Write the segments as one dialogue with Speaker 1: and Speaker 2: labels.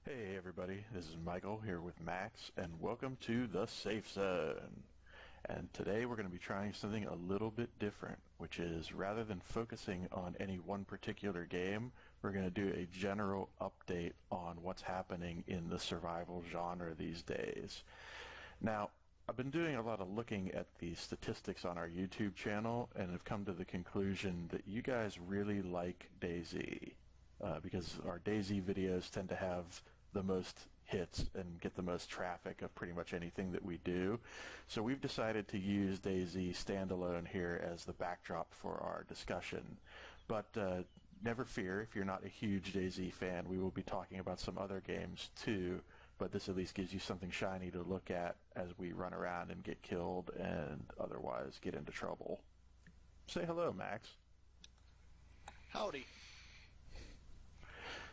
Speaker 1: Hey everybody, this is Michael here with Max, and welcome to the Safe Zone. And today we're going to be trying something a little bit different, which is rather than focusing on any one particular game, we're going to do a general update on what's happening in the survival genre these days. Now, I've been doing a lot of looking at the statistics on our YouTube channel and have come to the conclusion that you guys really like DayZ. Because our DayZ videos tend to have the most hits and get the most traffic of pretty much anything that we do. So we've decided to use DayZ Standalone here as the backdrop for our discussion. But never fear, if you're not a huge DayZ fan, we will be talking about some other games too, but this at least gives you something shiny to look at as we run around and get killed and otherwise get into trouble. Say hello, Max.
Speaker 2: Howdy.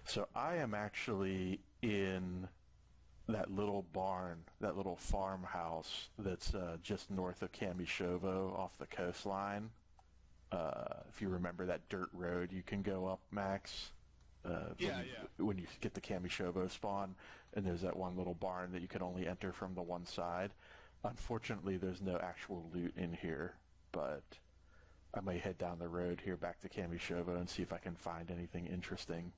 Speaker 1: So I am actually in that little barn, that little farmhouse that's just north of Kamishovo off the coastline. If you remember that dirt road you can go up, Max. When you get the Kamishovo spawn, and there's that one little barn that you can only enter from the one side. Unfortunately, there's no actual loot in here, but I may head down the road here back to Kamishovo and see if I can find anything interesting.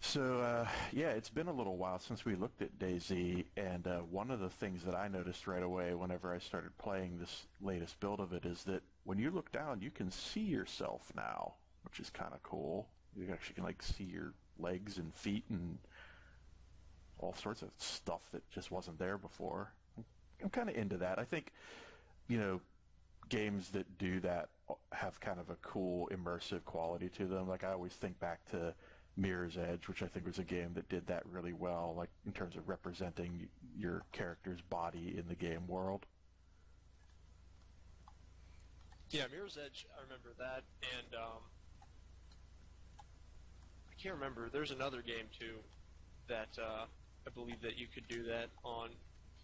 Speaker 1: So, yeah, it's been a little while since we looked at DayZ, and one of the things that I noticed right away whenever I started playing this latest build of it is that when you look down, you can see yourself now, which is kind of cool. You actually can, like, see your legs and feet and all sorts of stuff that just wasn't there before. I'm kind of into that. I think, you know, games that do that have kind of a cool, immersive quality to them. Like, I always think back to Mirror's Edge, which I think was a game that did that really well, like in terms of representing your character's body in the game world.
Speaker 2: Yeah, Mirror's Edge, I remember that, and I can't remember. There's another game too that I believe that you could do that on.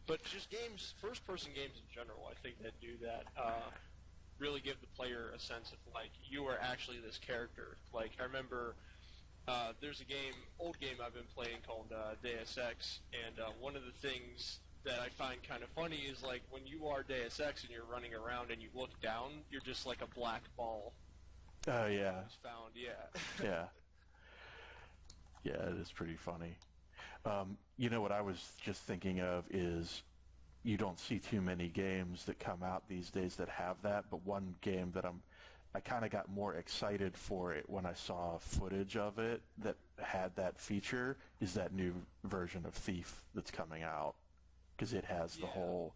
Speaker 2: But just games, first-person games in general, I think that do that really give the player a sense of like you are actually this character. Like I remember. There's a old game I've been playing called Deus Ex, and one of the things that I find kind of funny is like when you are Deus Ex and you're running around and you look down, you're just like a black ball.
Speaker 1: Oh yeah.
Speaker 2: Found, yeah.
Speaker 1: Yeah. Yeah, it is pretty funny. You know what I was just thinking of is you don't see too many games that come out these days that have that, but one game that I kind of got more excited for it when I saw footage of it that had that feature is that new version of Thief that's coming out, because it has the whole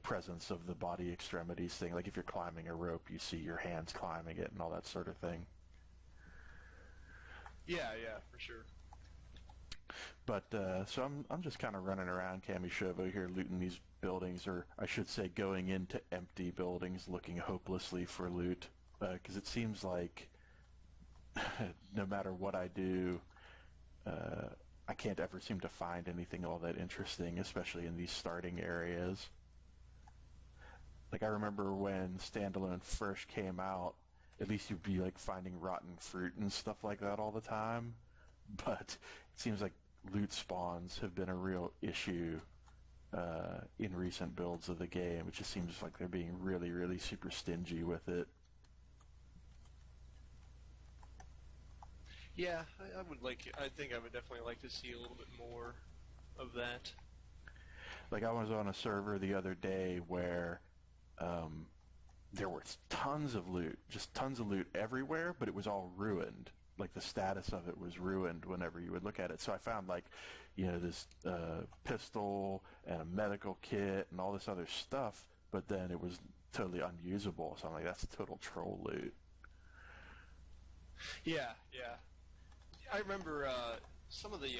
Speaker 1: presence of the body extremities thing. Like if you're climbing a rope, you see your hands climbing it and all that sort of thing.
Speaker 2: Yeah, for sure.
Speaker 1: But so I'm just kind of running around Kamishovo here looting these buildings, or I should say going into empty buildings looking hopelessly for loot. Because it seems like no matter what I do, I can't ever seem to find anything all that interesting, especially in these starting areas. Like I remember when Standalone first came out, at least you'd be like finding rotten fruit and stuff like that all the time. But it seems like loot spawns have been a real issue in recent builds of the game. It just seems like they're being really, really super stingy with it.
Speaker 2: Yeah, I think I would definitely like to see a little bit more of that.
Speaker 1: Like I was on a server the other day where there was tons of loot, just tons of loot everywhere, but it was all ruined. Like the status of it was ruined whenever you would look at it. So I found like, this pistol and a medical kit and all this other stuff, but then it was totally unusable. So I'm like, that's total troll loot.
Speaker 2: Yeah. I remember some of the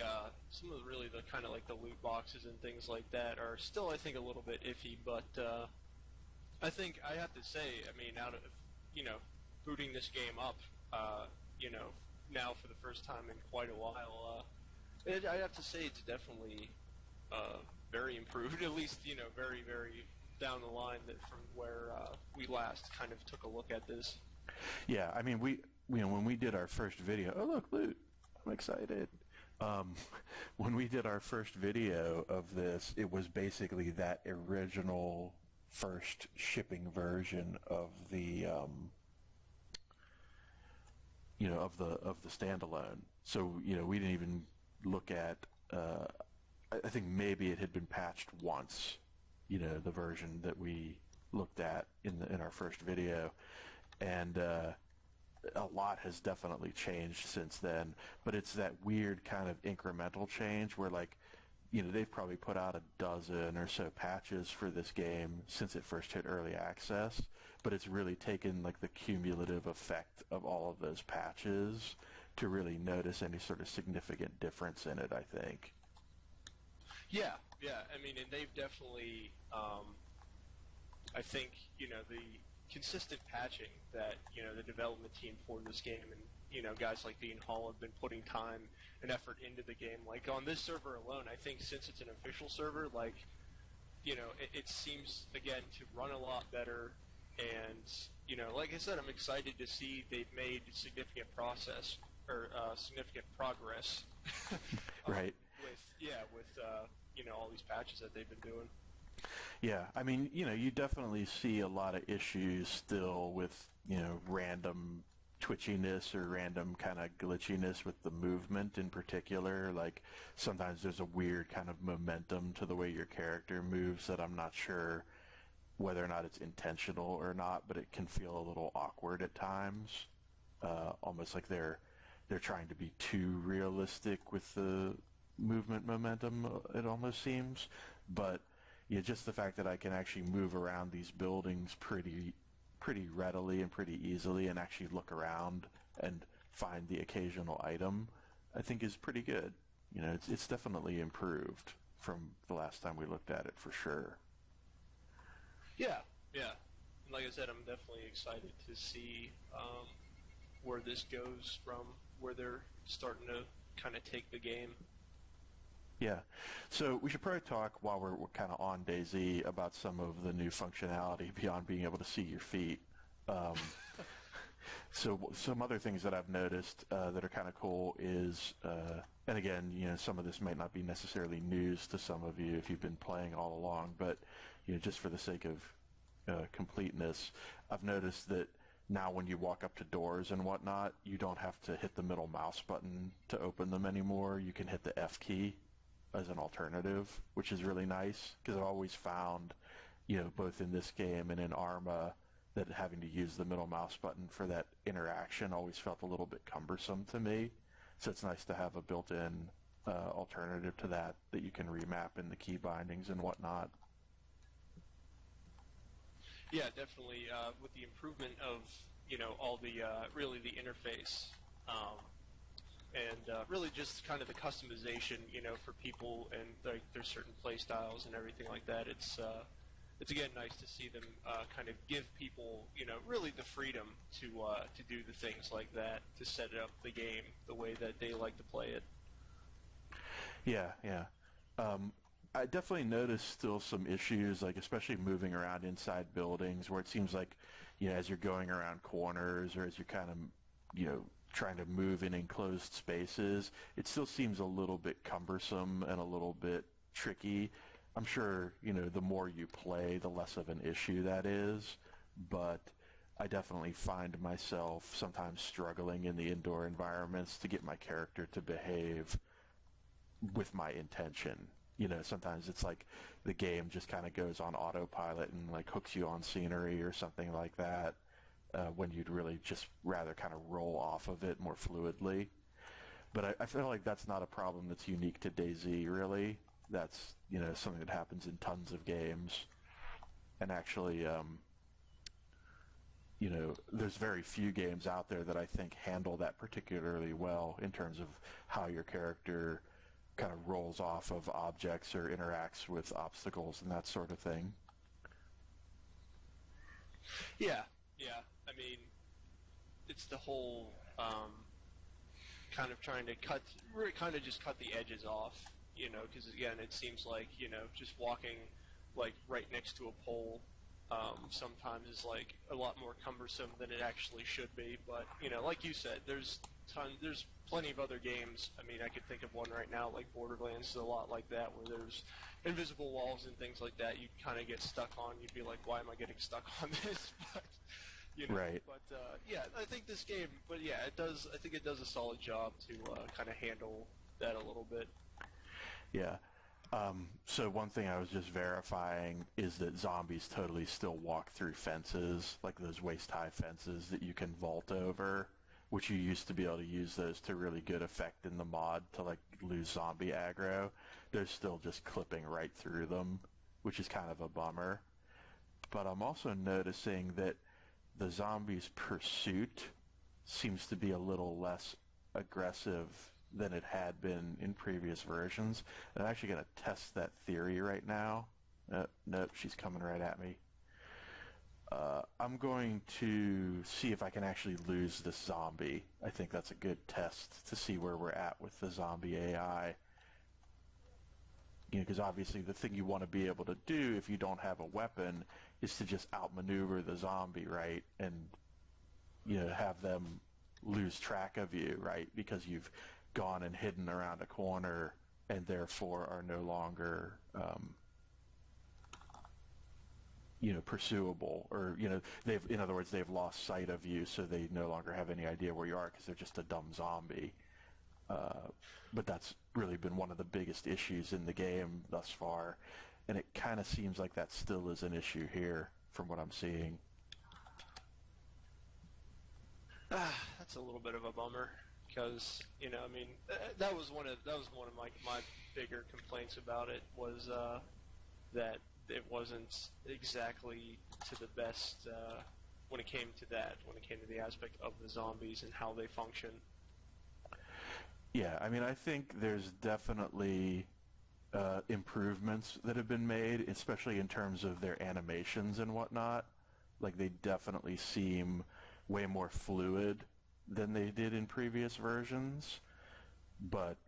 Speaker 2: really the kind of like the loot boxes and things like that are still I think a little bit iffy, but I think I have to say, I mean, out of booting this game up, now for the first time in quite a while, I have to say it's definitely very improved. At least very very down the line that from where we last kind of took a look at this.
Speaker 1: Yeah, I mean when we did our first video, oh look, loot! I'm excited. Um, when we did our first video of this, it was basically that original first shipping version of the of the standalone. So we didn't even look at. I think maybe it had been patched once. The version that we looked at in our first video, and a lot has definitely changed since then. But it's that weird kind of incremental change where they've probably put out a dozen or so patches for this game since it first hit early access, but it's really taken the cumulative effect of all of those patches to really notice any sort of significant difference in it, I think.
Speaker 2: Yeah. I mean, and they've definitely, I think, the consistent patching that, the development team for this game and, guys like Dean Hall have been putting time and effort into the game. Like, on this server alone, I think since it's an official server, it seems, again, to run a lot better. And, like I said, I'm excited to see they've made significant significant progress.
Speaker 1: Right.
Speaker 2: With all these patches that they've been doing.
Speaker 1: Yeah, I mean, you definitely see a lot of issues still with, random twitchiness or random kind of glitchiness with the movement in particular. Like, sometimes there's a weird kind of momentum to the way your character moves that I'm not sure whether or not it's intentional or not, but it can feel a little awkward at times. Almost like they're trying to be too realistic with the movement momentum, it almost seems. But just the fact that I can actually move around these buildings pretty readily and pretty easily and actually look around and find the occasional item, I think is pretty good. It's definitely improved from the last time we looked at it, for sure.
Speaker 2: Yeah. And like I said, I'm definitely excited to see where this goes from where they're starting to kind of take the game.
Speaker 1: Yeah. So we should probably talk while we're kind of on DayZ about some of the new functionality beyond being able to see your feet. So some other things that I've noticed that are kind of cool is, and again, some of this might not be necessarily news to some of you if you've been playing all along, but just for the sake of completeness, I've noticed that now when you walk up to doors and whatnot, you don't have to hit the middle mouse button to open them anymore. You can hit the F key as an alternative, which is really nice, because I've always found, both in this game and in Arma, that having to use the middle mouse button for that interaction always felt a little bit cumbersome to me. So it's nice to have a built-in alternative to that you can remap in the key bindings and whatnot.
Speaker 2: Yeah, definitely. With the improvement of all the really the interface, and really just kind of the customization, for people and their certain play styles and everything like that. It's again nice to see them kind of give people really the freedom to do the things like that, to set up the game the way that they like to play it.
Speaker 1: Yeah. I definitely noticed still some issues, like especially moving around inside buildings, where it seems like, as you're going around corners or as you're kind of, trying to move in enclosed spaces, it still seems a little bit cumbersome and a little bit tricky. I'm sure, the more you play, the less of an issue that is, but I definitely find myself sometimes struggling in the indoor environments to get my character to behave with my intention. Sometimes it's like the game just kind of goes on autopilot and hooks you on scenery or something like that, when you'd really just rather kind of roll off of it more fluidly. But I feel like that's not a problem that's unique to DayZ, really. That's, something that happens in tons of games. And actually, there's very few games out there that I think handle that particularly well in terms of how your character kind of rolls off of objects or interacts with obstacles and that sort of thing.
Speaker 2: Yeah. I mean, it's the whole kind of trying to cut the edges off, because again, it seems like, just walking right next to a pole, sometimes is like a lot more cumbersome than it actually should be. But like you said, there's plenty of other games. I mean, I could think of one right now, like Borderlands is a lot like that, where there's invisible walls and things like that. You kind of get stuck on. You'd be like, why am I getting stuck on this? But
Speaker 1: Right.
Speaker 2: But yeah, I think this game. But yeah, it does. I think it does a solid job to kind of handle that a little bit.
Speaker 1: Yeah. So one thing I was just verifying is that zombies totally still walk through fences, like those waist-high fences that you can vault over, which you used to be able to use those to really good effect in the mod to like lose zombie aggro. They're still just clipping right through them, which is kind of a bummer. But I'm also noticing that the zombies' pursuit seems to be a little less aggressive than it had been in previous versions. I'm actually going to test that theory right now. Nope, she's coming right at me. I'm going to see if I can actually lose this zombie. I think that's a good test to see where we're at with the zombie AI. Because obviously the thing you want to be able to do if you don't have a weapon is to just outmaneuver the zombie, right? And have them lose track of you, right? Because you've gone and hidden around a corner and therefore are no longer pursuable, or in other words, they've lost sight of you, so they no longer have any idea where you are because they're just a dumb zombie. But that's really been one of the biggest issues in the game thus far, and it kind of seems like that still is an issue here from what I'm seeing.
Speaker 2: That's a little bit of a bummer because I mean, that was one of my bigger complaints about it was that it wasn't exactly to the best when it came to the aspect of the zombies and how they function.
Speaker 1: Yeah, I mean, I think there's definitely improvements that have been made, especially in terms of their animations and whatnot. Like, they definitely seem way more fluid than they did in previous versions. But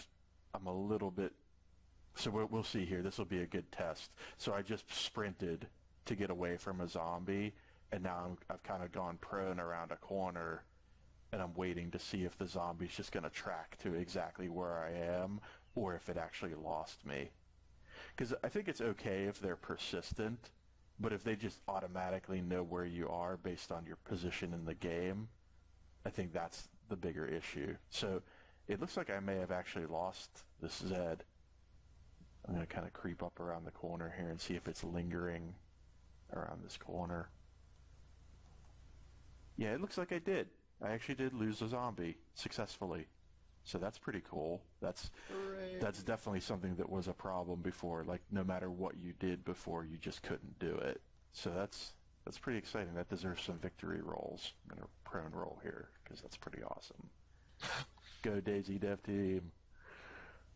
Speaker 1: I'm a little bit... So we'll see here. This will be a good test. So I just sprinted to get away from a zombie, and now I've kind of gone prone around a corner, and I'm waiting to see if the zombie's just going to track to exactly where I am, or if it actually lost me. Because I think it's okay if they're persistent, but if they just automatically know where you are based on your position in the game, I think that's the bigger issue. So it looks like I may have actually lost this Zed. I'm going to kind of creep up around the corner here and see if it's lingering around this corner. Yeah, it looks like I did. I actually did lose a zombie successfully. So that's pretty cool. That's definitely something that was a problem before. Like, no matter what you did before, you just couldn't do it. So that's pretty exciting. That deserves some victory rolls. I'm going to prone roll here because that's pretty awesome. Go DayZ Dev Team.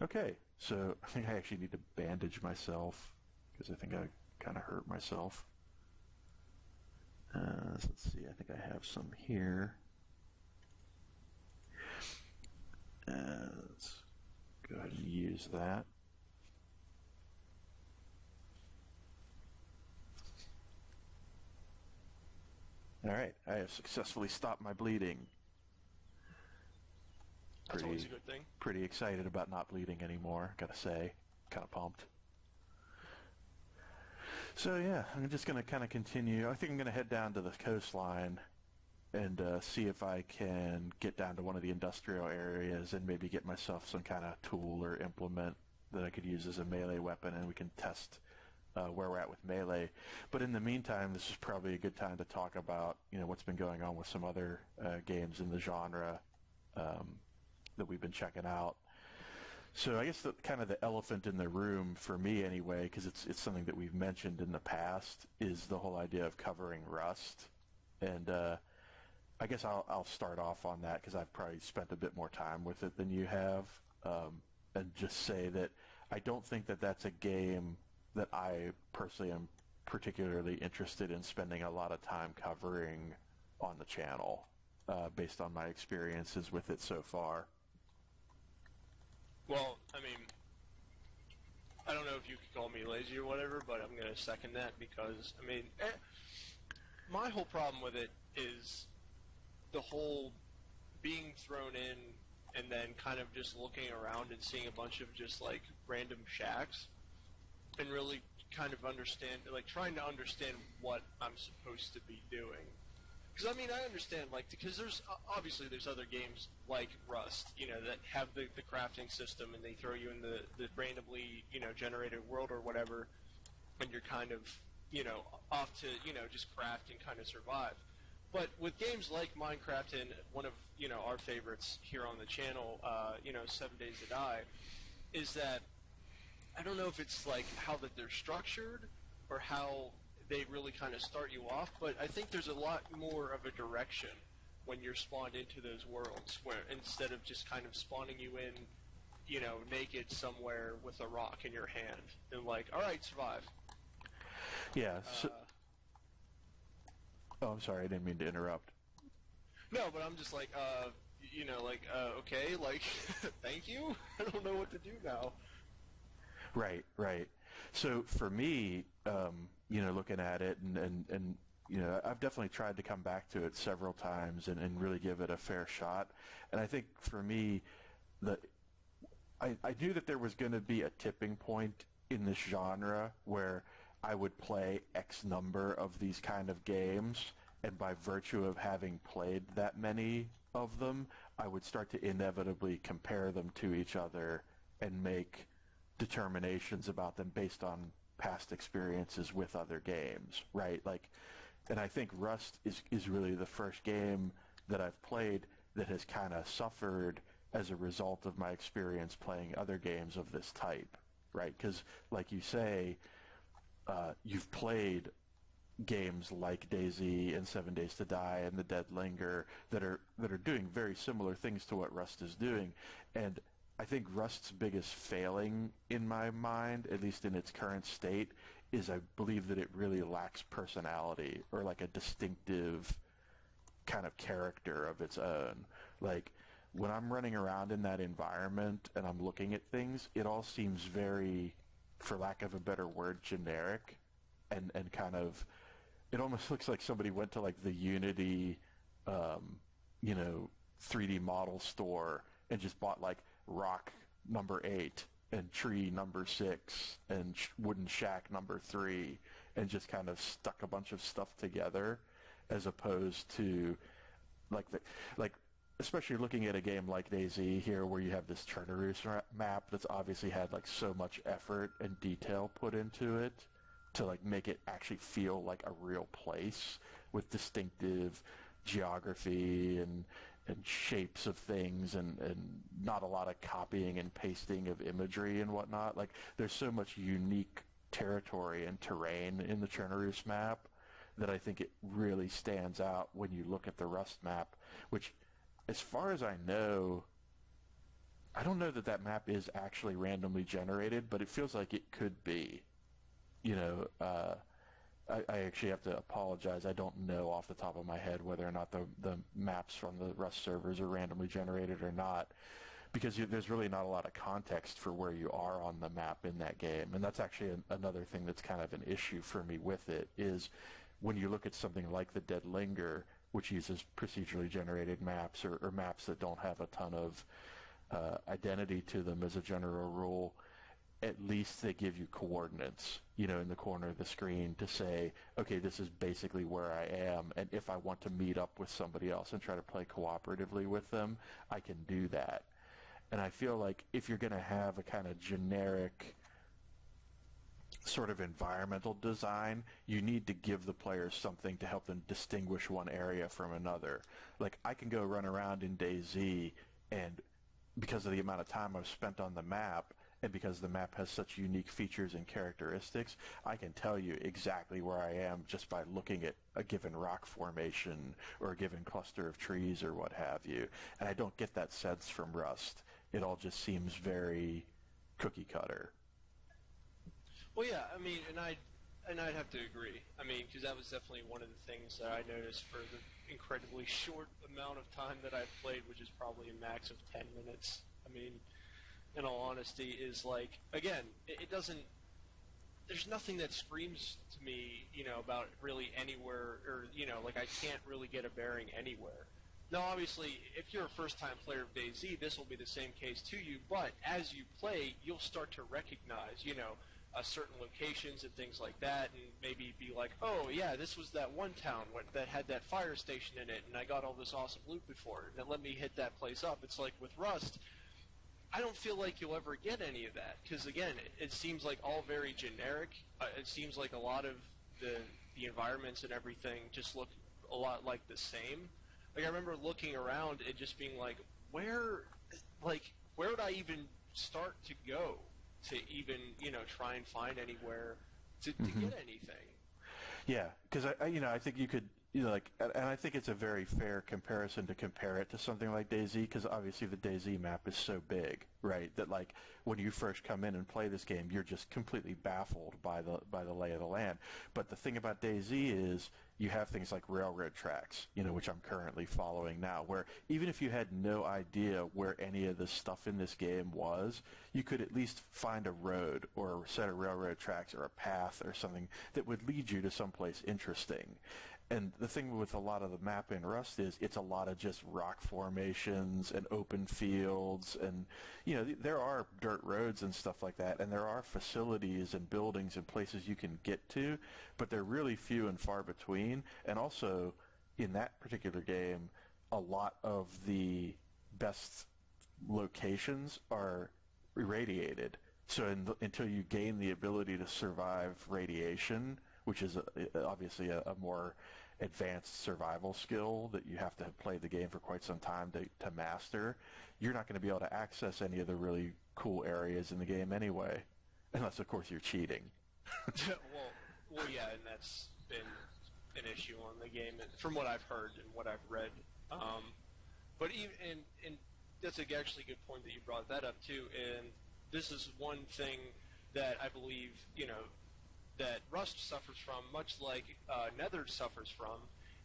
Speaker 1: Okay, so I think I actually need to bandage myself because I think I kind of hurt myself. So let's see. I think I have some here. Let's go ahead and use that. All right, I have successfully stopped my bleeding.
Speaker 2: That's always a good thing.
Speaker 1: Pretty excited about not bleeding anymore, gotta say. Kind of pumped. So yeah, I'm just going to kind of continue. I think I'm going to head down to the coastline and see if I can get down to one of the industrial areas and maybe get myself some kind of tool or implement that I could use as a melee weapon, and we can test where we're at with melee. But in the meantime, this is probably a good time to talk about what's been going on with some other games in the genre that we've been checking out. So I guess kind of the elephant in the room for me anyway, because it's something that we've mentioned in the past, is the whole idea of covering Rust. And I guess I'll start off on that because I've probably spent a bit more time with it than you have, and just say that I don't think that that's a game that I personally am particularly interested in spending a lot of time covering on the channel, based on my experiences with it so far.
Speaker 2: Well, I mean, I don't know if you could call me lazy or whatever, but I'm going to second that because, I mean, my whole problem with it is the whole being thrown in and then kind of just looking around and seeing a bunch of just, like, random shacks and really kind of understand, like, trying to understand what I'm supposed to be doing. Because, I mean, I understand, like, because there's other games like Rust, you know, that have the crafting system and they throw you in the randomly, you know, generated world or whatever, and you're kind of, you know, off to, you know, just craft and kind of survive. But with games like Minecraft and one of, you know, our favorites here on the channel, you know, 7 Days to Die, is that I don't know if it's like how that they're structured or how they really kind of start you off, but I think there's a lot more of a direction when you're spawned into those worlds, where instead of just kind of spawning you in, you know, naked somewhere with a rock in your hand and like, all right, survive.
Speaker 1: Yeah. Oh, I'm sorry, I didn't mean to interrupt.
Speaker 2: No, but I'm just like, you know, like, okay, like, thank you. I don't know what to do now.
Speaker 1: Right, right. So for me, you know, looking at it and you know, I've definitely tried to come back to it several times and really give it a fair shot. And I think for me, I knew that there was going to be a tipping point in this genre where I would play X number of these kind of games, and by virtue of having played that many of them, I would start to inevitably compare them to each other and make determinations about them based on past experiences with other games, right? Like, and I think Rust is really the first game that I've played that has kind of suffered as a result of my experience playing other games of this type, right? Because, like you say, you've played games like DayZ and 7 Days to Die and The Dead Linger that are doing very similar things to what Rust is doing, and I think Rust's biggest failing in my mind, at least in its current state, is I believe that it really lacks personality or like a distinctive kind of character of its own. Like when I'm running around in that environment and I'm looking at things, it all seems very, for lack of a better word, generic and kind of, it almost looks like somebody went to like the Unity, you know, 3D model store and just bought like rock number 8 and tree number 6 and wooden shack number 3 and just kind of stuck a bunch of stuff together, as opposed to like especially looking at a game like DayZ here where you have this Chernobyl map that's obviously had like so much effort and detail put into it to like make it actually feel like a real place with distinctive geography and shapes of things and not a lot of copying and pasting of imagery and whatnot. Like there's so much unique territory and terrain in the Chernobyl map that I think it really stands out when you look at the Rust map, which as far as I know, I don't know that that map is actually randomly generated, but it feels like it could be. You know, I actually have to apologize. I don't know off the top of my head whether or not the maps from the Rust servers are randomly generated or not, because there's really not a lot of context for where you are on the map in that game. And that's actually another thing that's kind of an issue for me with it, is when you look at something like The Dead Linger, which uses procedurally generated maps or maps that don't have a ton of identity to them as a general rule, at least they give you coordinates, you know, in the corner of the screen to say, okay, this is basically where I am, and if I want to meet up with somebody else and try to play cooperatively with them, I can do that. And I feel like if you're going to have a kind of generic sort of environmental design, you need to give the players something to help them distinguish one area from another. Like, I can go run around in DayZ, and because of the amount of time I've spent on the map, and because the map has such unique features and characteristics, I can tell you exactly where I am just by looking at a given rock formation or a given cluster of trees or what have you. And I don't get that sense from Rust. It all just seems very cookie cutter.
Speaker 2: Well, yeah, I mean, and I'd have to agree. I mean, because that was definitely one of the things that I noticed for the incredibly short amount of time that I've played, which is probably a max of 10 minutes. I mean, in all honesty, is like, again, it doesn't. There's nothing that screams to me, about really anywhere, or like I can't really get a bearing anywhere. Now, obviously, if you're a first-time player of DayZ, this will be the same case to you. But as you play, you'll start to recognize, certain locations and things like that, and maybe be like, oh yeah, this was that one town that had that fire station in it, and I got all this awesome loot before it, and let me hit that place up. It's like with Rust, I don't feel like you'll ever get any of that, because again, it seems like all very generic. It seems like a lot of the environments and everything just look a lot like the same. Like I remember looking around and just being like, where would I even start to go to even try and find anywhere to get anything?
Speaker 1: Yeah, because I think you could, and I think it's a very fair comparison to compare it to something like DayZ, because obviously the DayZ map is so big, right? That like when you first come in and play this game, you're just completely baffled by the lay of the land. But the thing about DayZ is you have things like railroad tracks, which I'm currently following now, where even if you had no idea where any of the stuff in this game was, you could at least find a road or a set of railroad tracks or a path or something that would lead you to someplace interesting. And the thing with a lot of the map in Rust is it's a lot of just rock formations and open fields, and there are dirt roads and stuff like that, and there are facilities and buildings and places you can get to, but they're really few and far between. And also in that particular game, a lot of the best locations are irradiated. So until you gain the ability to survive radiation, which is obviously a more advanced survival skill that you have to have played the game for quite some time to master, you're not going to be able to access any of the really cool areas in the game anyway, unless of course you're cheating.
Speaker 2: well, yeah, and that's been an issue on the game, from what I've heard and what I've read. But even and that's actually a good point that you brought that up too. And this is one thing that I believe that Rust suffers from, much like Nether suffers from,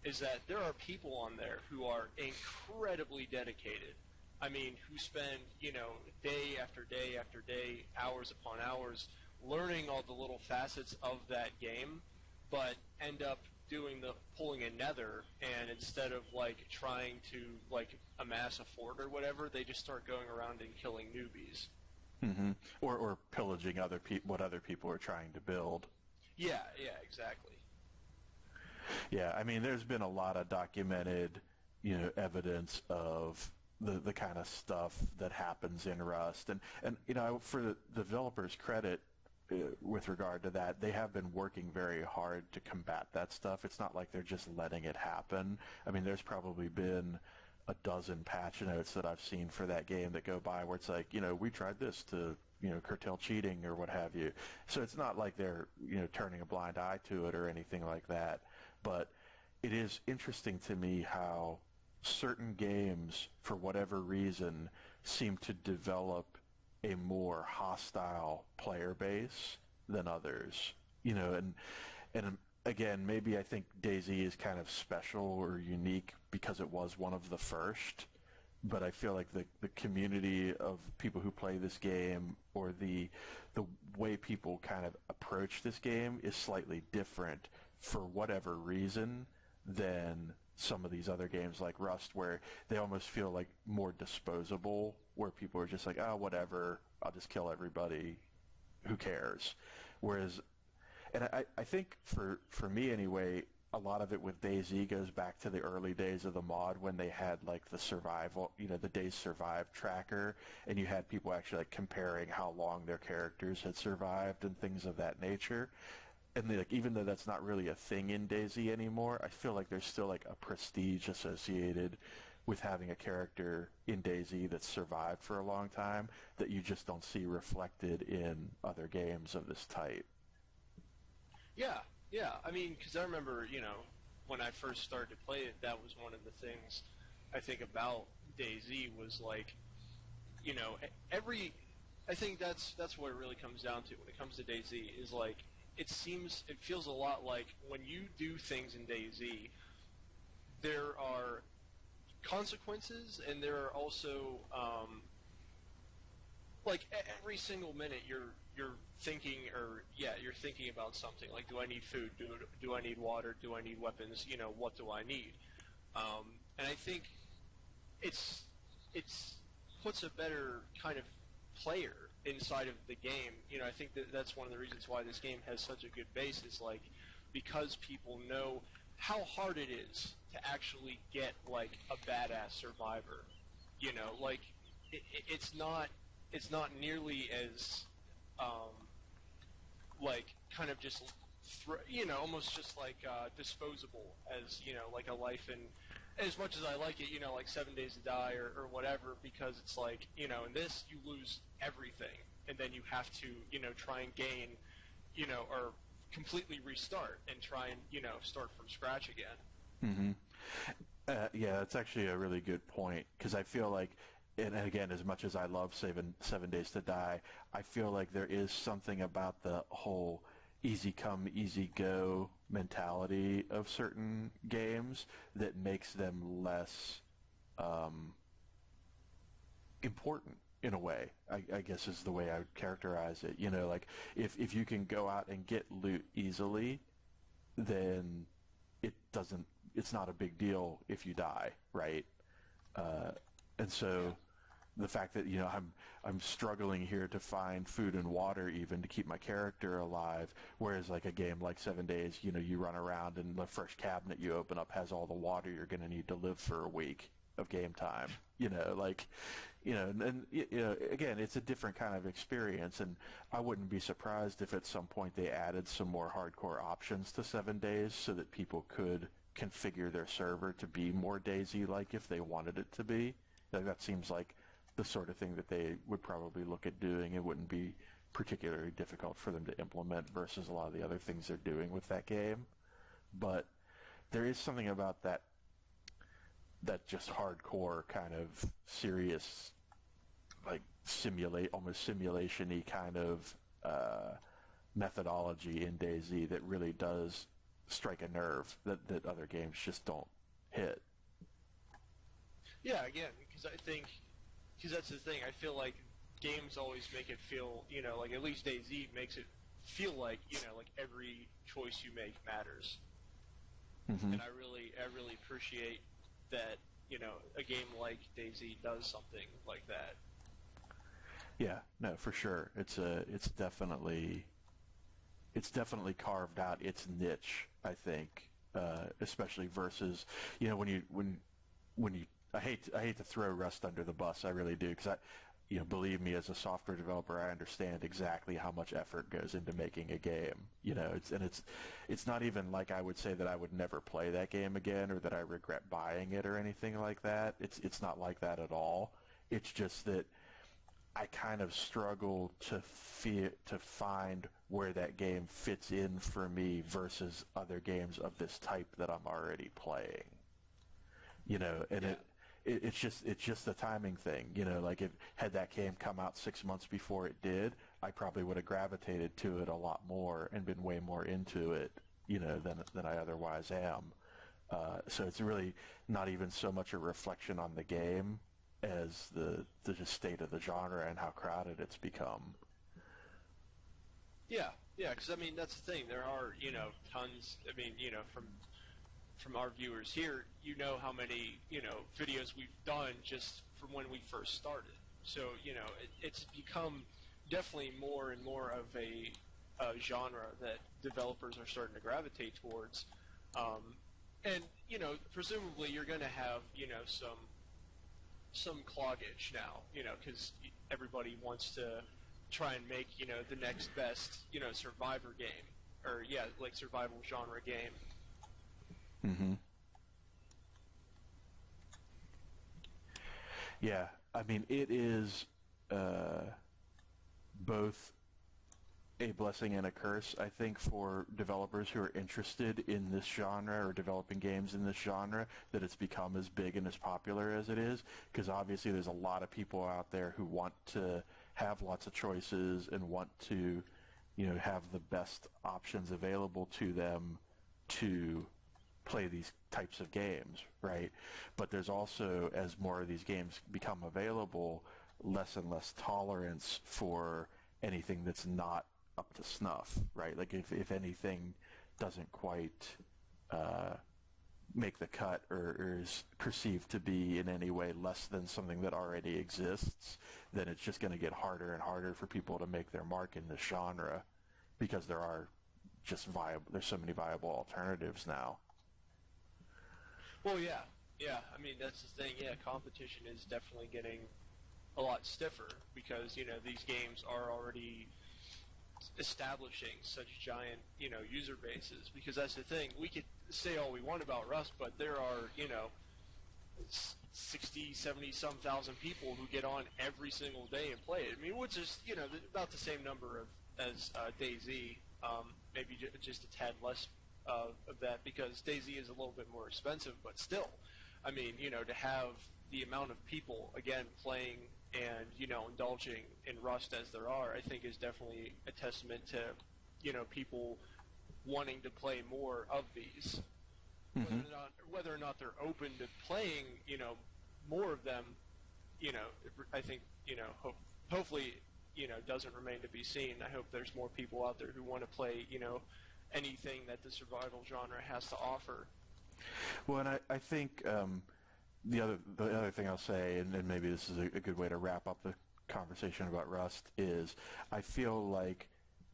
Speaker 2: is that there are people on there who are incredibly dedicated. I mean, who spend, day after day after day, hours upon hours, learning all the little facets of that game, but end up pulling a Nether, and instead of trying to amass a fort or whatever, they just start going around and killing newbies.
Speaker 1: Mm-hmm. Or pillaging what other people are trying to build.
Speaker 2: Yeah, exactly.
Speaker 1: Yeah, I mean, there's been a lot of documented, evidence of the kind of stuff that happens in Rust, and for the developers' credit, with regard to that, they have been working very hard to combat that stuff. It's not like they're just letting it happen. I mean, there's probably been a dozen patch notes that I've seen for that game that go by where it's like, we tried this to curtail cheating or what have you. So it's not like they're, turning a blind eye to it or anything like that. But it is interesting to me how certain games, for whatever reason, seem to develop a more hostile player base than others. And again, maybe I think DayZ is kind of special or unique because it was one of the first. But I feel like the community of people who play this game, or the way people kind of approach this game, is slightly different for whatever reason than some of these other games like Rust, where they almost feel like more disposable, where people are just like, oh, whatever, I'll just kill everybody, who cares? Whereas, and I think for me anyway, a lot of it with DayZ goes back to the early days of the mod, when they had the survival, the DayZ Survive tracker, and you had people actually comparing how long their characters had survived and things of that nature. And even though that's not really a thing in DayZ anymore, I feel like there's still a prestige associated with having a character in DayZ that's survived for a long time that you just don't see reflected in other games of this type.
Speaker 2: Yeah, I mean, because I remember, when I first started to play it, that was one of the things I think about DayZ was I think that's what it really comes down to when it comes to DayZ is it feels a lot like when you do things in DayZ, there are consequences, and there are also like every single minute you're thinking, or yeah, you're thinking about something like, do I need food, do I need water, do I need weapons, what do I need? And I think it's puts a better kind of player inside of the game. I think that's one of the reasons why this game has such a good base, is like because people know how hard it is to actually get like a badass survivor. Like it's not nearly as like kind of just almost just like disposable as like a life. And as much as I like it, like 7 Days to Die or whatever, because it's like in this you lose everything and then you have to try and gain or completely restart and try and start from scratch again.
Speaker 1: Mm-hmm. Yeah, that's actually a really good point, because I feel like, and again, as much as I love 7 Days to Die, I feel like there is something about the whole easy come, easy go mentality of certain games that makes them less important in a way, I guess is the way I would characterize it. Like if you can go out and get loot easily, then it's not a big deal if you die, right? And so the fact that I'm struggling here to find food and water even to keep my character alive, whereas like a game like 7 Days, you run around and the first cabinet you open up has all the water you're going to need to live for a week of game time. Again, it's a different kind of experience, and I wouldn't be surprised if at some point they added some more hardcore options to 7 Days so that people could configure their server to be more DayZ-like if they wanted it to be. Like, that seems like the sort of thing that they would probably look at doing. It wouldn't be particularly difficult for them to implement versus a lot of the other things they're doing with that game. But there is something about that just hardcore kind of serious, like almost simulation-y kind of methodology in DayZ that really does strike a nerve that other games just don't hit.
Speaker 2: Yeah, again, because that's the thing. I feel like games always make it feel, like at least DayZ makes it feel like, like every choice you make matters.
Speaker 1: Mm-hmm.
Speaker 2: And I really appreciate that, a game like DayZ does something like that.
Speaker 1: Yeah, no, for sure. It's definitely carved out its niche, I think, especially versus, when you I hate to throw Rust under the bus, I really do, because believe me, as a software developer, I understand exactly how much effort goes into making a game. It's not even like I would say that I would never play that game again or that I regret buying it or anything like that. It's not like that at all. It's just that I kind of struggle to find where that game fits in for me versus other games of this type that I'm already playing. It's just a timing thing. Like had that game come out 6 months before it did, I probably would have gravitated to it a lot more and been way more into it, than I otherwise am. So it's really not even so much a reflection on the game as the just state of the genre and how crowded it's become.
Speaker 2: Yeah, because I mean that's the thing. There are tons. I mean from our viewers here, how many videos we've done just from when we first started. So it's become definitely more and more of a genre that developers are starting to gravitate towards. And presumably you're going to have some cloggage now, because everybody wants to try and make the next best survivor game, or like survival genre game.
Speaker 1: Mm-hmm. Yeah, I mean, it is both a blessing and a curse, I think, for developers who are interested in this genre or developing games in this genre, that it's become as big and as popular as it is, because obviously there's a lot of people out there who want to have lots of choices and want to, have the best options available to them to play these types of games, right? But there's also, as more of these games become available, less and less tolerance for anything that's not up to snuff, right? Like if anything doesn't quite make the cut or is perceived to be in any way less than something that already exists, then it's just going to get harder and harder for people to make their mark in this genre because there's so many viable alternatives now.
Speaker 2: Well, yeah. I mean, that's the thing. Yeah, competition is definitely getting a lot stiffer because, these games are already establishing such giant, user bases. Because that's the thing. We could say all we want about Rust, but there are, 60, 70 some thousand people who get on every single day and play it. I mean, which is, about the same number as DayZ, maybe just a tad less of that because DayZ is a little bit more expensive, but still, I mean, to have the amount of people, again, playing and, indulging in Rust as there are, I think is definitely a testament to, people wanting to play more of these. Mm-hmm. Whether or not they're open to playing, more of them, I think, hopefully, doesn't remain to be seen. I hope there's more people out there who want to play, anything that the survival genre has to offer.
Speaker 1: Well, and I think the other thing I'll say, and maybe this is a good way to wrap up the conversation about Rust, is I feel like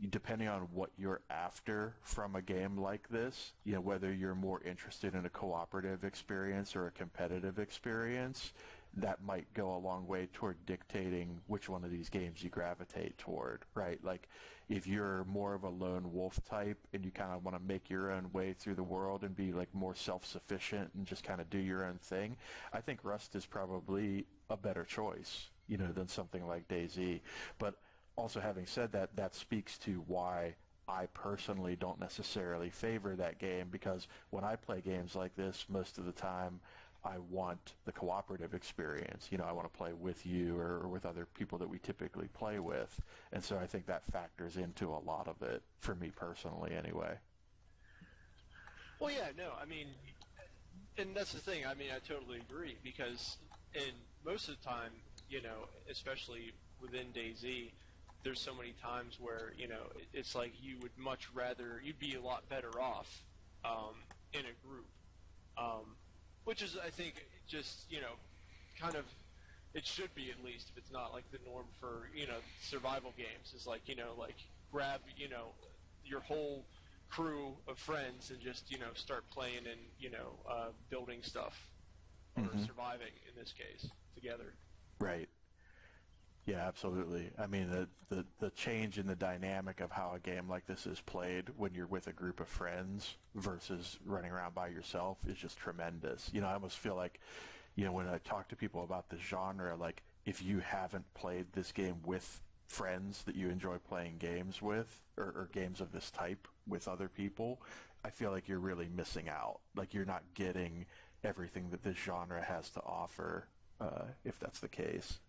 Speaker 1: depending on what you're after from a game like this, whether you're more interested in a cooperative experience or a competitive experience, that might go a long way toward dictating which one of these games you gravitate toward, right? Like, if you're more of a lone wolf type and you kind of want to make your own way through the world and be, like, more self-sufficient and just kind of do your own thing, I think Rust is probably a better choice, than something like DayZ. But also, having said that, that speaks to why I personally don't necessarily favor that game, because when I play games like this, most of the time I want the cooperative experience. I want to play with you or with other people that we typically play with. And so I think that factors into a lot of it, for me personally anyway.
Speaker 2: Well, yeah, no, I mean, and that's the thing. I mean, I totally agree, because in most of the time, especially within DayZ, there's so many times where, it's like you'd be a lot better off in a group. Which is, I think, just, kind of, it should be at least, if it's not like the norm for, survival games. It's like, grab, your whole crew of friends and just, start playing and, building stuff, or surviving, in this case, together.
Speaker 1: Right. Yeah, absolutely. I mean, the change in the dynamic of how a game like this is played when you're with a group of friends versus running around by yourself is just tremendous. I almost feel like, when I talk to people about this genre, like, if you haven't played this game with friends that you enjoy playing games with, or games of this type with other people, I feel like you're really missing out. Like, you're not getting everything that this genre has to offer, if that's the case.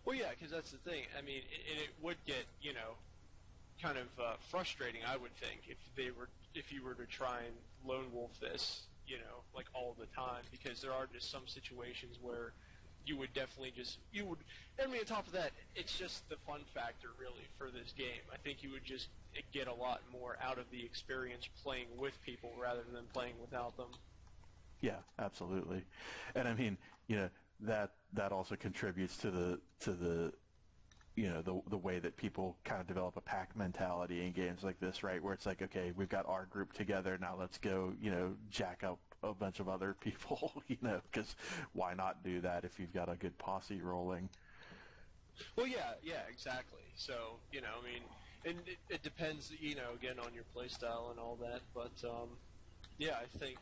Speaker 2: Well, yeah, because that's the thing. I mean, it would get, kind of frustrating, I would think, if you were to try and lone wolf this, like all the time, because there are just some situations where you would definitely I mean, on top of that, it's just the fun factor, really, for this game. I think you would just get a lot more out of the experience playing with people rather than playing without them.
Speaker 1: Yeah, absolutely. And I mean, that also contributes to the the way that people kind of develop a pack mentality in games like this, right? Where it's like, okay, we've got our group together, now let's go, jack up a bunch of other people, because why not do that if you've got a good posse rolling?
Speaker 2: Well, yeah, exactly. So, I mean, and it depends, again, on your play style and all that, but, yeah, I think,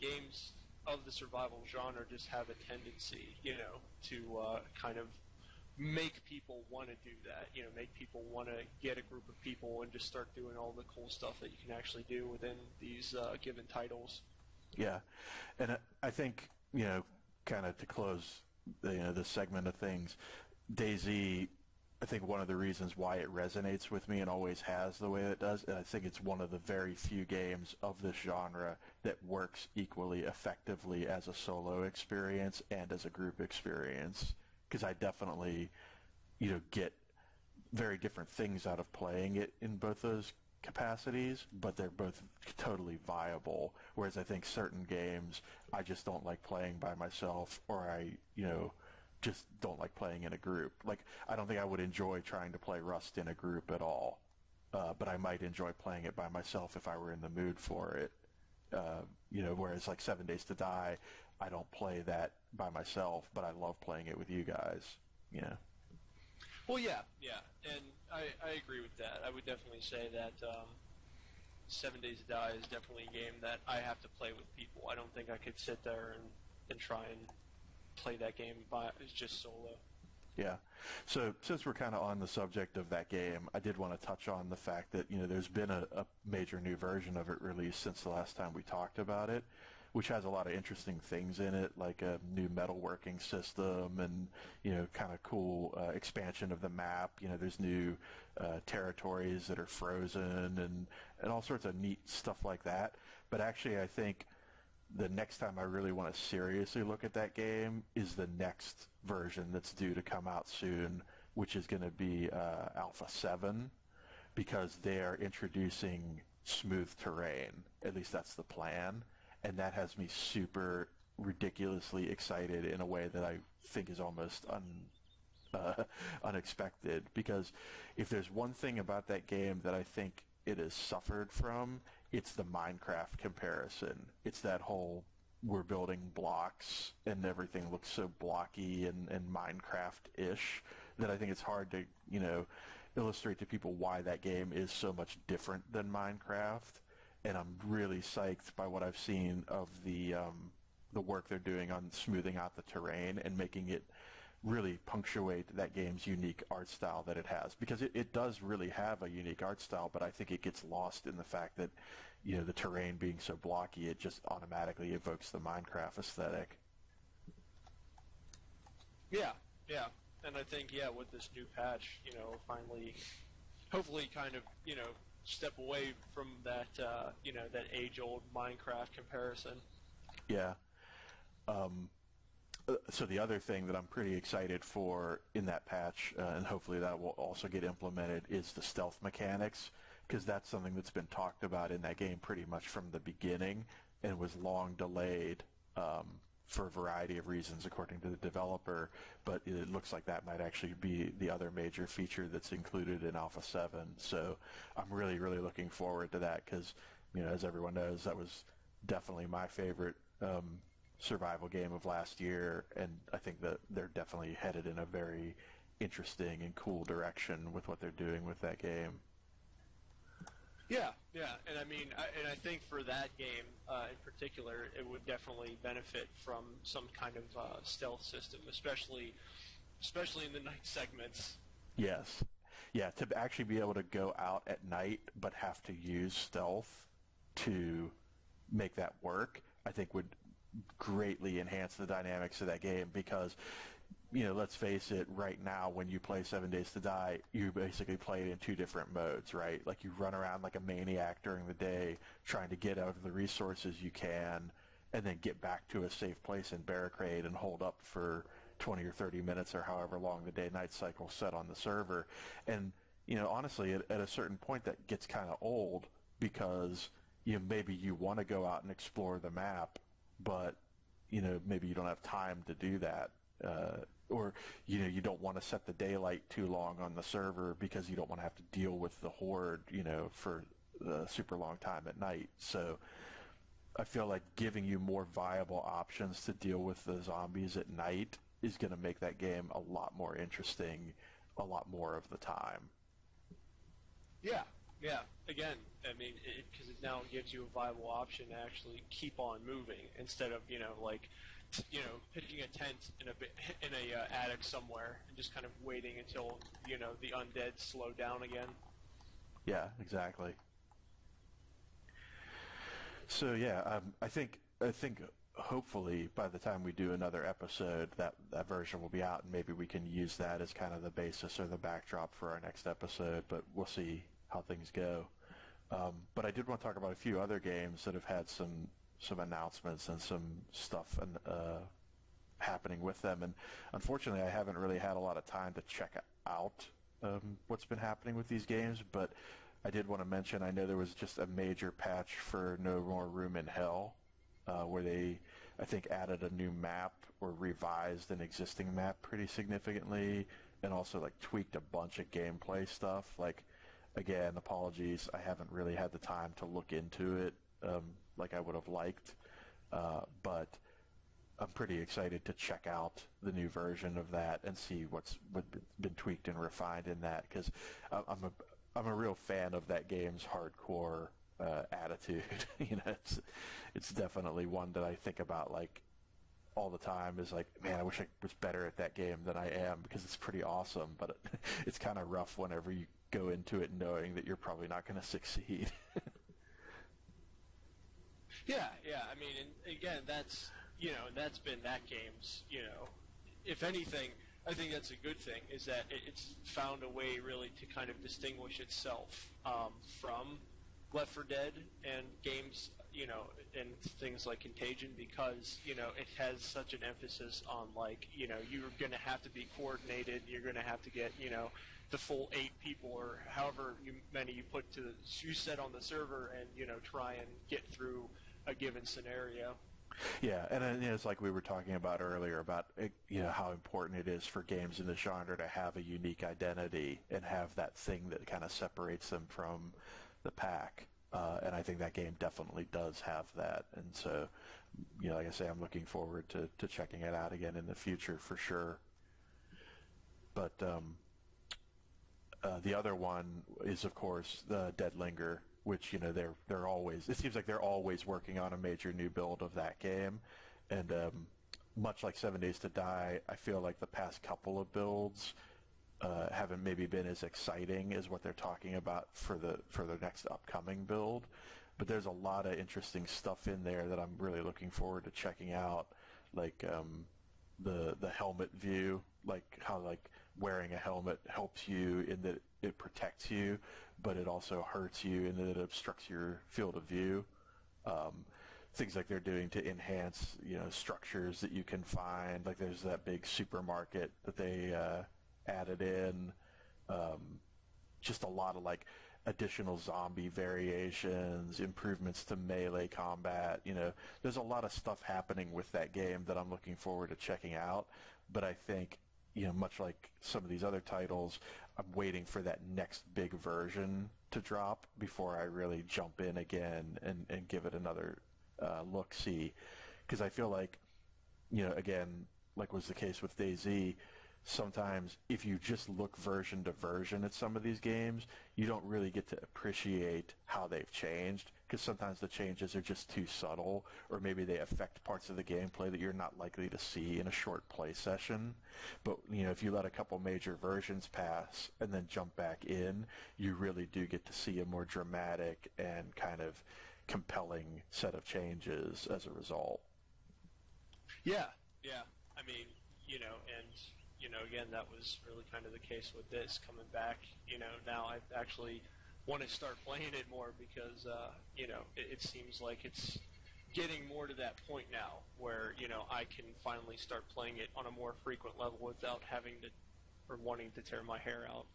Speaker 2: games of the survival genre just have a tendency, to kind of make people want to do that, make people want to get a group of people and just start doing all the cool stuff that you can actually do within these given titles.
Speaker 1: Yeah, and I think, kind of to close, this segment of things, DayZ, I think one of the reasons why it resonates with me and always has the way it does, and I think it's one of the very few games of this genre that works equally effectively as a solo experience and as a group experience. because I definitely, get very different things out of playing it in both those capacities, but they're both totally viable. Whereas I think certain games I just don't like playing by myself, or I, just don't like playing in a group. Like, I don't think I would enjoy trying to play Rust in a group at all, but I might enjoy playing it by myself if I were in the mood for it. Whereas like 7 Days to Die, I don't play that by myself, but I love playing it with you guys.
Speaker 2: Well, yeah, and I agree with that. I would definitely say that 7 Days to Die is definitely a game that I have to play with people. I don't think I could sit there and try and play that game just solo.
Speaker 1: Yeah. So since we're kind of on the subject of that game, I did want to touch on the fact that, there's been a major new version of it released since the last time we talked about it, which has a lot of interesting things in it, like a new metalworking system and, kind of cool expansion of the map. There's new territories that are frozen and all sorts of neat stuff like that. But actually, I think the next time I really want to seriously look at that game is the next version that's due to come out soon, which is going to be Alpha 7, because they are introducing smooth terrain. At least that's the plan. And that has me super ridiculously excited in a way that I think is almost unexpected. Because if there's one thing about that game that I think it has suffered from, it's the Minecraft comparison. It's that whole we're building blocks and everything looks so blocky and Minecraft-ish that I think it's hard to, illustrate to people why that game is so much different than Minecraft. And I'm really psyched by what I've seen of the work they're doing on smoothing out the terrain and making it really punctuate that game's unique art style that it has. Because it does really have a unique art style, but I think it gets lost in the fact that, the terrain being so blocky, it just automatically evokes the Minecraft aesthetic.
Speaker 2: Yeah. And I think, with this new patch, finally, hopefully kind of, step away from that, that age-old Minecraft comparison.
Speaker 1: Yeah. So the other thing that I'm pretty excited for in that patch, and hopefully that will also get implemented, is the stealth mechanics, because that's something that's been talked about in that game pretty much from the beginning and was long delayed for a variety of reasons according to the developer, but it looks like that might actually be the other major feature that's included in Alpha 7. So I'm really, really looking forward to that because, as everyone knows, that was definitely my favorite survival game of last year, and I think that they're definitely headed in a very interesting and cool direction with what they're doing with that game.
Speaker 2: Yeah, and I think for that game in particular, it would definitely benefit from some kind of stealth system, especially in the night segments.
Speaker 1: Yes, yeah, to actually be able to go out at night but have to use stealth to make that work, I think would greatly enhance the dynamics of that game because, let's face it, right now when you play 7 Days to Die, you basically play it in two different modes, right? Like you run around like a maniac during the day trying to get out of the resources you can and then get back to a safe place and barricade and hold up for 20 or 30 minutes or however long the day-night cycle set on the server. And, honestly, at a certain point that gets kind of old because maybe you want to go out and explore the map, but maybe you don't have time to do that, or you don't want to set the daylight too long on the server because you don't want to have to deal with the horde for a super long time at night. So I feel like giving you more viable options to deal with the zombies at night is going to make that game a lot more interesting a lot more of the time.
Speaker 2: Yeah. Again, because it now gives you a viable option to actually keep on moving instead of pitching a tent in a attic somewhere and just kind of waiting until the undead slow down again.
Speaker 1: Yeah, exactly. So yeah, I think hopefully by the time we do another episode, that version will be out, and maybe we can use that as kind of the basis or the backdrop for our next episode. But we'll see how things go. But I did want to talk about a few other games that have had some announcements and some stuff happen happening with them. And unfortunately, I haven't really had a lot of time to check out what's been happening with these games, but I did want to mention, I know there was just a major patch for No More Room in Hell, where they, I think, added a new map or revised an existing map pretty significantly, and also like tweaked a bunch of gameplay stuff. Like, again, apologies, I haven't really had the time to look into it like I would have liked, but I'm pretty excited to check out the new version of that and see what's been tweaked and refined in that, because I'm a real fan of that game's hardcore attitude. You know, it's definitely one that I think about like all the time. Is like, man, I wish I was better at that game than I am, because it's pretty awesome. But it's kind of rough whenever you go into it knowing that you're probably not going to succeed.
Speaker 2: Yeah. I mean, and again, that's that's been that game's. If anything, I think that's a good thing, is that it's found a way really to kind of distinguish itself from Left 4 Dead and games, and things like Contagion, because, it has such an emphasis on, like, you're going to have to be coordinated, you're going to have to get, the full 8 people or however many you set on the server and, try and get through a given scenario.
Speaker 1: Yeah, and it's like we were talking about earlier about how important it is for games in the genre to have a unique identity and have that thing that kind of separates them from the pack. And I think that game definitely does have that. And so, like I say, I'm looking forward to checking it out again in the future for sure. But the other one is, of course, the Dead Linger, which they're always. It seems like they're always working on a major new build of that game, and much like 7 Days to Die, I feel like the past couple of builds haven't maybe been as exciting as what they're talking about for the next upcoming build. But there's a lot of interesting stuff in there that I'm really looking forward to checking out, like the helmet view, like how like wearing a helmet helps you in that it protects you, but it also hurts you in that it obstructs your field of view. Things like they're doing to enhance, structures that you can find. Like there's that big supermarket that they added in. Just a lot of like additional zombie variations, improvements to melee combat. There's a lot of stuff happening with that game that I'm looking forward to checking out. But I think, much like some of these other titles, I'm waiting for that next big version to drop before I really jump in again and give it another look-see. Because I feel like, again, like was the case with DayZ, sometimes if you just look version to version at some of these games, you don't really get to appreciate how they've changed, because sometimes the changes are just too subtle, or maybe they affect parts of the gameplay that you're not likely to see in a short play session. But if you let a couple major versions pass and then jump back in, you really do get to see a more dramatic and kind of compelling set of changes as a result.
Speaker 2: Yeah. I mean, and again, that was really kind of the case with this coming back. Now I actually want to start playing it more, because it seems like it's getting more to that point now where I can finally start playing it on a more frequent level without having to or wanting to tear my hair out.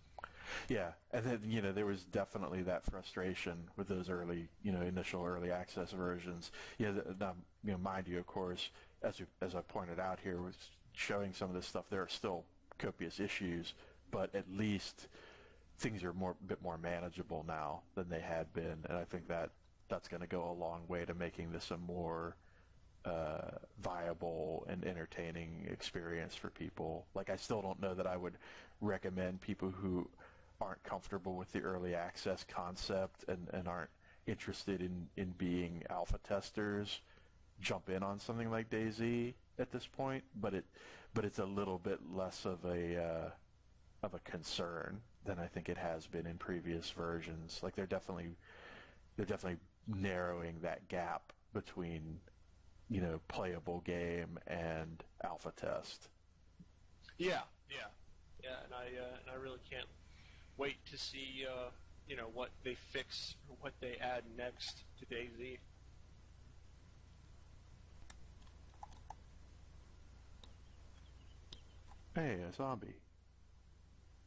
Speaker 1: Yeah, and then there was definitely that frustration with those early, initial early access versions. Yeah, now, mind you, of course, as I pointed out here, was showing some of this stuff. There are still copious issues, but at least things are a bit more manageable now than they had been, and I think that's going to go a long way to making this a more viable and entertaining experience for people. Like, I still don't know that I would recommend people who aren't comfortable with the early access concept and aren't interested in being alpha testers jump in on something like DayZ at this point, but it's a little bit less of a concern than I think it has been in previous versions. Like they're definitely narrowing that gap between playable game and alpha test.
Speaker 2: Yeah, and I really can't wait to see what they fix or what they add next to DayZ.
Speaker 1: Hey, a zombie.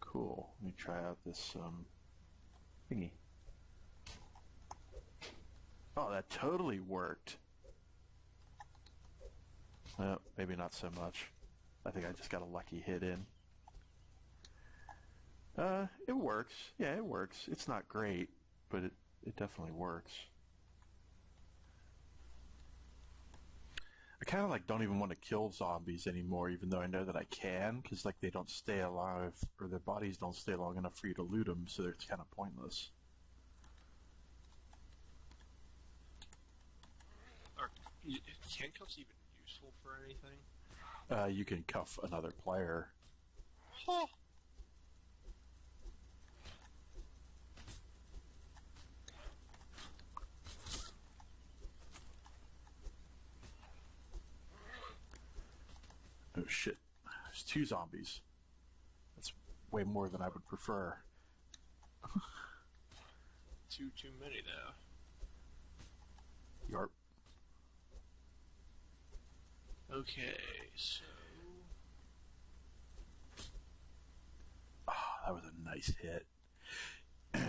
Speaker 1: Cool. Let me try out this thingy. Oh, that totally worked. Well, maybe not so much. I think I just got a lucky hit in. It works. Yeah, it works. It's not great, but it definitely works. I kind of like don't even want to kill zombies anymore, even though I know that I can, because like they don't stay alive, or their bodies don't stay long enough for you to loot them, so it's kind of pointless.
Speaker 2: Are handcuffs even useful for anything?
Speaker 1: You can cuff another player.
Speaker 2: Huh.
Speaker 1: Oh shit. There's 2 zombies. That's way more than I would prefer.
Speaker 2: Too many now.
Speaker 1: Yarp.
Speaker 2: Okay, so...
Speaker 1: Ah, that was a nice hit.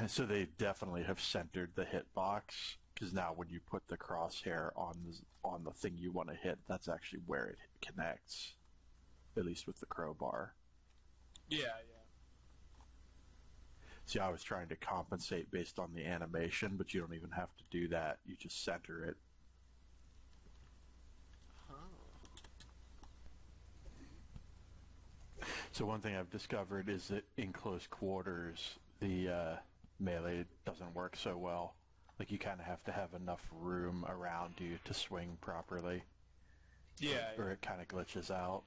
Speaker 1: So they definitely have centered the hitbox, because now when you put the crosshair on the thing you want to hit, that's actually where it connects. At least with the crowbar.
Speaker 2: Yeah.
Speaker 1: See, I was trying to compensate based on the animation, but you don't even have to do that. You just center it. So one thing I've discovered is that in close quarters, the melee doesn't work so well. Like, you kind of have to have enough room around you to swing properly.
Speaker 2: Yeah.
Speaker 1: Or it kind of glitches out.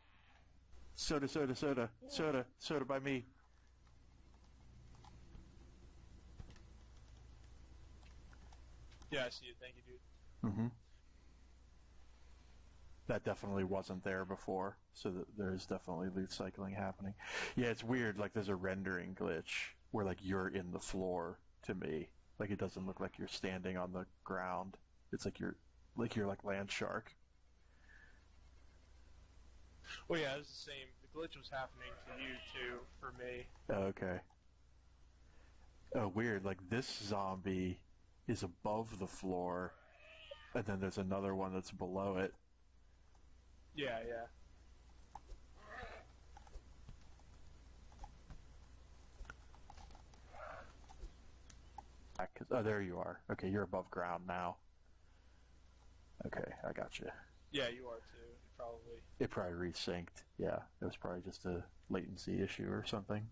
Speaker 1: Soda, soda, soda, soda, soda by me.
Speaker 2: Yeah, I see it. Thank you, dude.
Speaker 1: Mm-hmm. That definitely wasn't there before, so there's definitely loot cycling happening. Yeah, it's weird. Like, there's a rendering glitch where like you're in the floor to me. Like, it doesn't look like you're standing on the ground. It's like you're like Land Shark.
Speaker 2: Well, yeah, it was the same. The glitch was happening to you too, for me.
Speaker 1: Okay. Oh, weird. Like, this zombie is above the floor, and then there's another one that's below it.
Speaker 2: Yeah.
Speaker 1: Oh, there you are. Okay, you're above ground now. Okay, I got you.
Speaker 2: Yeah, you are too.
Speaker 1: It probably resynced. Yeah, it was probably just a latency issue or something.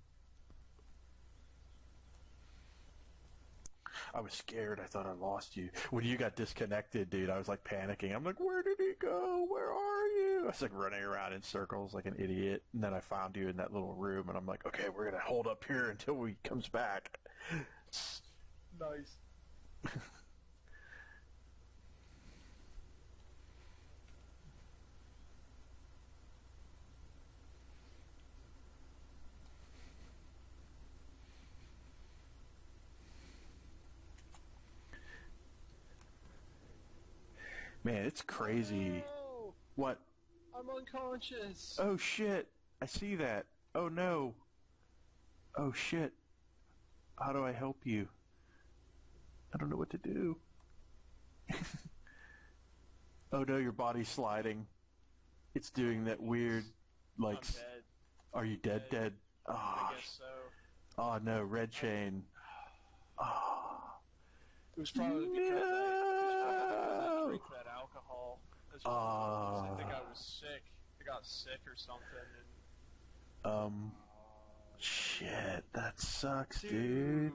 Speaker 1: I was scared. I thought I lost you. When you got disconnected, dude, I was like panicking. I'm like, where did he go? Where are you? I was like running around in circles like an idiot. And then I found you in that little room, and I'm like, okay, we're going to hold up here until he comes back.
Speaker 2: Nice.
Speaker 1: Man, it's crazy.
Speaker 2: Oh,
Speaker 1: What?
Speaker 2: I'm unconscious.
Speaker 1: Oh, shit. I see that. Oh, no. Oh, shit. How do I help you? I don't know what to do. Oh, no, your body's sliding. It's doing that weird, like...
Speaker 2: I'm dead.
Speaker 1: Are you dead? Dead? Oh,
Speaker 2: I guess so.
Speaker 1: Oh, no, red chain. Oh.
Speaker 2: It was probably because I drank that alcohol. As well. I think I was sick. I got sick or something.
Speaker 1: Shit, that sucks, dude.